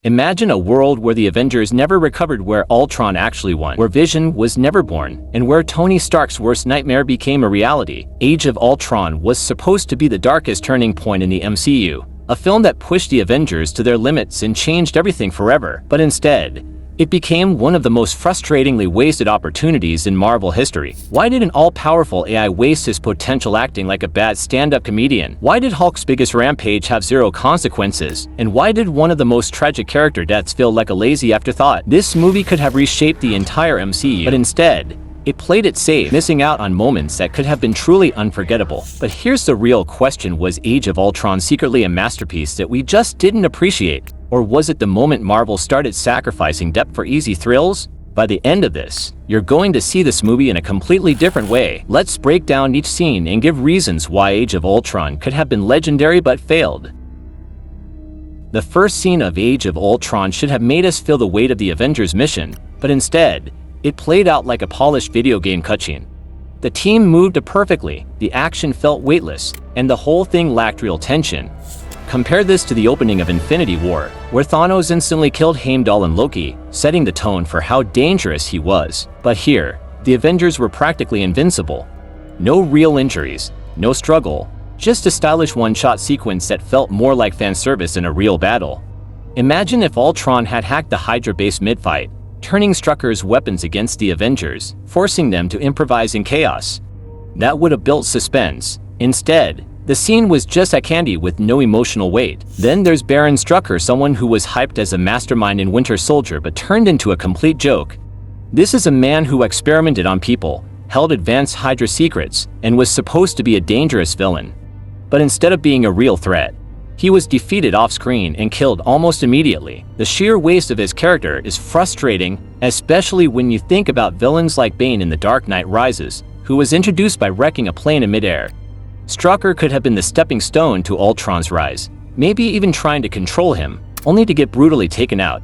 Imagine a world where the Avengers never recovered, where Ultron actually won, where Vision was never born, and where Tony Stark's worst nightmare became a reality. Age of Ultron was supposed to be the darkest turning point in the MCU, a film that pushed the Avengers to their limits and changed everything forever. But instead, it became one of the most frustratingly wasted opportunities in Marvel history. Why did an all-powerful AI waste his potential acting like a bad stand-up comedian? Why did Hulk's biggest rampage have zero consequences? And why did one of the most tragic character deaths feel like a lazy afterthought? This movie could have reshaped the entire MCU, but instead, it played it safe, missing out on moments that could have been truly unforgettable. But here's the real question: was Age of Ultron secretly a masterpiece that we just didn't appreciate? Or was it the moment Marvel started sacrificing depth for easy thrills? By the end of this, you're going to see this movie in a completely different way. Let's break down each scene and give reasons why Age of Ultron could have been legendary but failed. The first scene of Age of Ultron should have made us feel the weight of the Avengers' mission, but instead, it played out like a polished video game cutscene. The team moved perfectly, the action felt weightless, and the whole thing lacked real tension. Compare this to the opening of Infinity War, where Thanos instantly killed Heimdall and Loki, setting the tone for how dangerous he was. But here, the Avengers were practically invincible. No real injuries, no struggle, just a stylish one-shot sequence that felt more like fan service than a real battle. Imagine if Ultron had hacked the Hydra base mid-fight, turning Strucker's weapons against the Avengers, forcing them to improvise in chaos. That would have built suspense. Instead, the scene was just eye candy with no emotional weight. Then there's Baron Strucker, someone who was hyped as a mastermind in Winter Soldier but turned into a complete joke. This is a man who experimented on people, held advanced Hydra secrets, and was supposed to be a dangerous villain. But instead of being a real threat, he was defeated off-screen and killed almost immediately. The sheer waste of his character is frustrating, especially when you think about villains like Bane in The Dark Knight Rises, who was introduced by wrecking a plane in midair. Strucker could have been the stepping stone to Ultron's rise, maybe even trying to control him, only to get brutally taken out.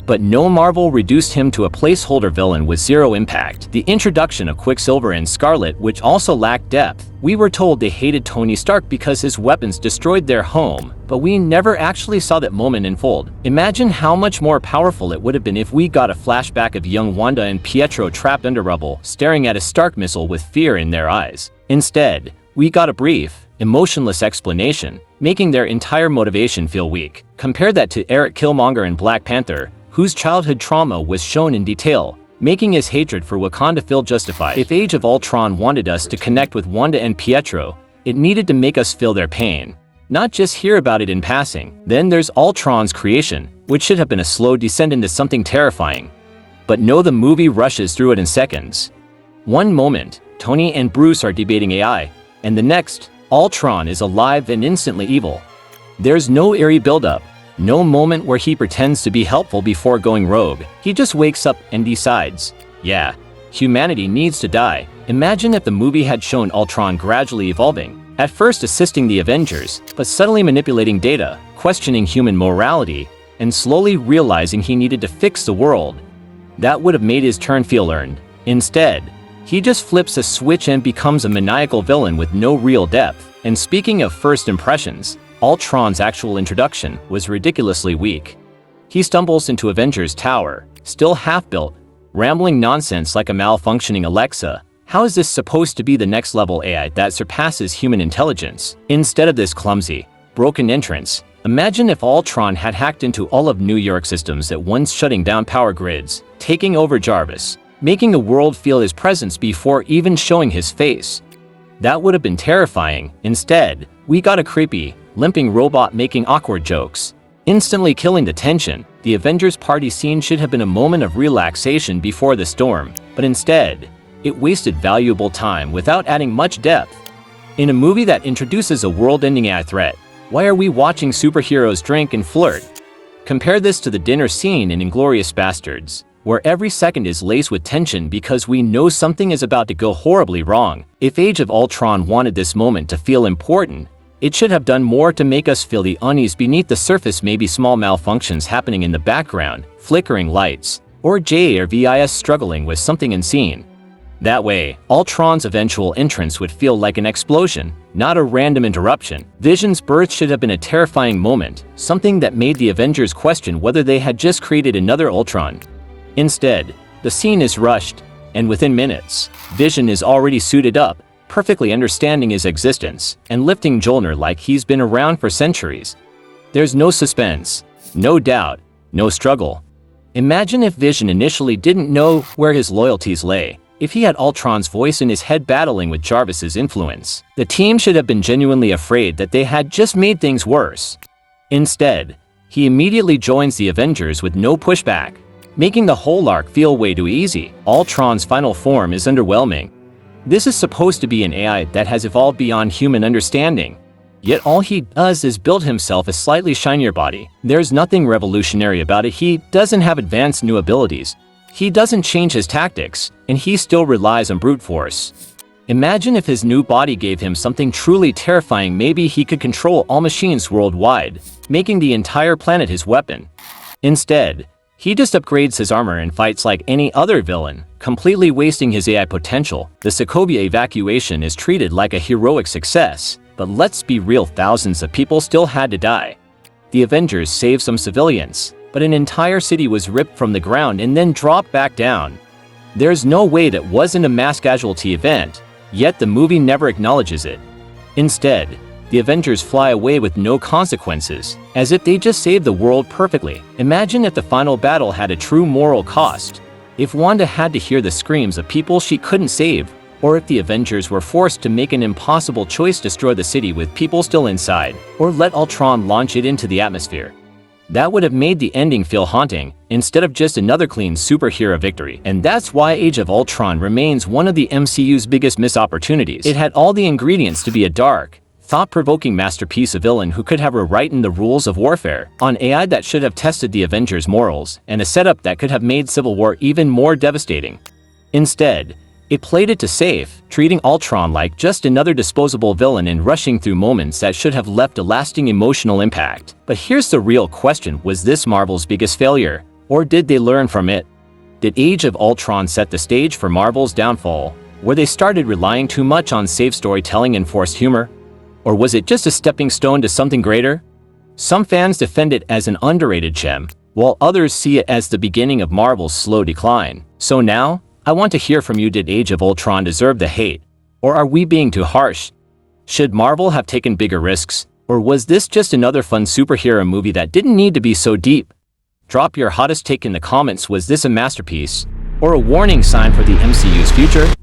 But no, Marvel reduced him to a placeholder villain with zero impact. The introduction of Quicksilver and Scarlet, which also lacked depth. We were told they hated Tony Stark because his weapons destroyed their home, but we never actually saw that moment unfold. Imagine how much more powerful it would have been if we got a flashback of young Wanda and Pietro trapped under rubble, staring at a Stark missile with fear in their eyes. Instead, we got a brief, emotionless explanation, making their entire motivation feel weak. Compare that to Eric Killmonger in Black Panther, whose childhood trauma was shown in detail, making his hatred for Wakanda feel justified. If Age of Ultron wanted us to connect with Wanda and Pietro, it needed to make us feel their pain, not just hear about it in passing. Then there's Ultron's creation, which should have been a slow descent into something terrifying. But no, the movie rushes through it in seconds. One moment, Tony and Bruce are debating AI, and the next, Ultron is alive and instantly evil. There's no airy buildup, no moment where he pretends to be helpful before going rogue. He just wakes up and decides, yeah, humanity needs to die. Imagine if the movie had shown Ultron gradually evolving, at first assisting the Avengers, but subtly manipulating data, questioning human morality, and slowly realizing he needed to fix the world. That would have made his turn feel earned. Instead, he just flips a switch and becomes a maniacal villain with no real depth. And speaking of first impressions, Ultron's actual introduction was ridiculously weak. He stumbles into Avengers Tower, still half-built, rambling nonsense like a malfunctioning Alexa. How is this supposed to be the next level AI that surpasses human intelligence? Instead of this clumsy, broken entrance, imagine if Ultron had hacked into all of New York systems at once, shutting down power grids, taking over Jarvis, making the world feel his presence before even showing his face. That would have been terrifying. Instead, we got a creepy, limping robot making awkward jokes, instantly killing the tension. The Avengers party scene should have been a moment of relaxation before the storm, but instead, it wasted valuable time without adding much depth. In a movie that introduces a world-ending AI threat, why are we watching superheroes drink and flirt? Compare this to the dinner scene in Inglourious Basterds, where every second is laced with tension because we know something is about to go horribly wrong. If Age of Ultron wanted this moment to feel important, it should have done more to make us feel the unease beneath the surface, maybe small malfunctions happening in the background, flickering lights, or J or VIS struggling with something unseen. That way, Ultron's eventual entrance would feel like an explosion, not a random interruption. Vision's birth should have been a terrifying moment, something that made the Avengers question whether they had just created another Ultron. Instead, the scene is rushed, and within minutes, Vision is already suited up, perfectly understanding his existence, and lifting Mjolnir like he's been around for centuries. There's no suspense, no doubt, no struggle. Imagine if Vision initially didn't know where his loyalties lay. If he had Ultron's voice in his head battling with Jarvis's influence, the team should have been genuinely afraid that they had just made things worse. Instead, he immediately joins the Avengers with no pushback, making the whole arc feel way too easy. Ultron's final form is underwhelming. This is supposed to be an AI that has evolved beyond human understanding. Yet all he does is build himself a slightly shinier body. There's nothing revolutionary about it. He doesn't have advanced new abilities. He doesn't change his tactics, and he still relies on brute force. Imagine if his new body gave him something truly terrifying. Maybe he could control all machines worldwide, making the entire planet his weapon. Instead, he just upgrades his armor and fights like any other villain, completely wasting his AI potential. The Sokovia evacuation is treated like a heroic success, but let's be real, thousands of people still had to die. The Avengers saved some civilians, but an entire city was ripped from the ground and then dropped back down. There's no way that wasn't a mass casualty event, yet the movie never acknowledges it. Instead, the Avengers fly away with no consequences, as if they just saved the world perfectly. Imagine if the final battle had a true moral cost. If Wanda had to hear the screams of people she couldn't save, or if the Avengers were forced to make an impossible choice to destroy the city with people still inside, or let Ultron launch it into the atmosphere. That would have made the ending feel haunting, instead of just another clean superhero victory. And that's why Age of Ultron remains one of the MCU's biggest missed opportunities. It had all the ingredients to be a dark, thought-provoking masterpiece, a villain who could have rewritten the rules of warfare, an AI that should have tested the Avengers' morals, and a setup that could have made Civil War even more devastating. Instead, it played it safe, treating Ultron like just another disposable villain and rushing through moments that should have left a lasting emotional impact. But here's the real question: was this Marvel's biggest failure, or did they learn from it? Did Age of Ultron set the stage for Marvel's downfall, where they started relying too much on safe storytelling and forced humor? Or was it just a stepping stone to something greater? Some fans defend it as an underrated gem, while others see it as the beginning of Marvel's slow decline. So now, I want to hear from you. Did Age of Ultron deserve the hate? Or are we being too harsh? Should Marvel have taken bigger risks? Or was this just another fun superhero movie that didn't need to be so deep? Drop your hottest take in the comments. Was this a masterpiece, or a warning sign for the MCU's future?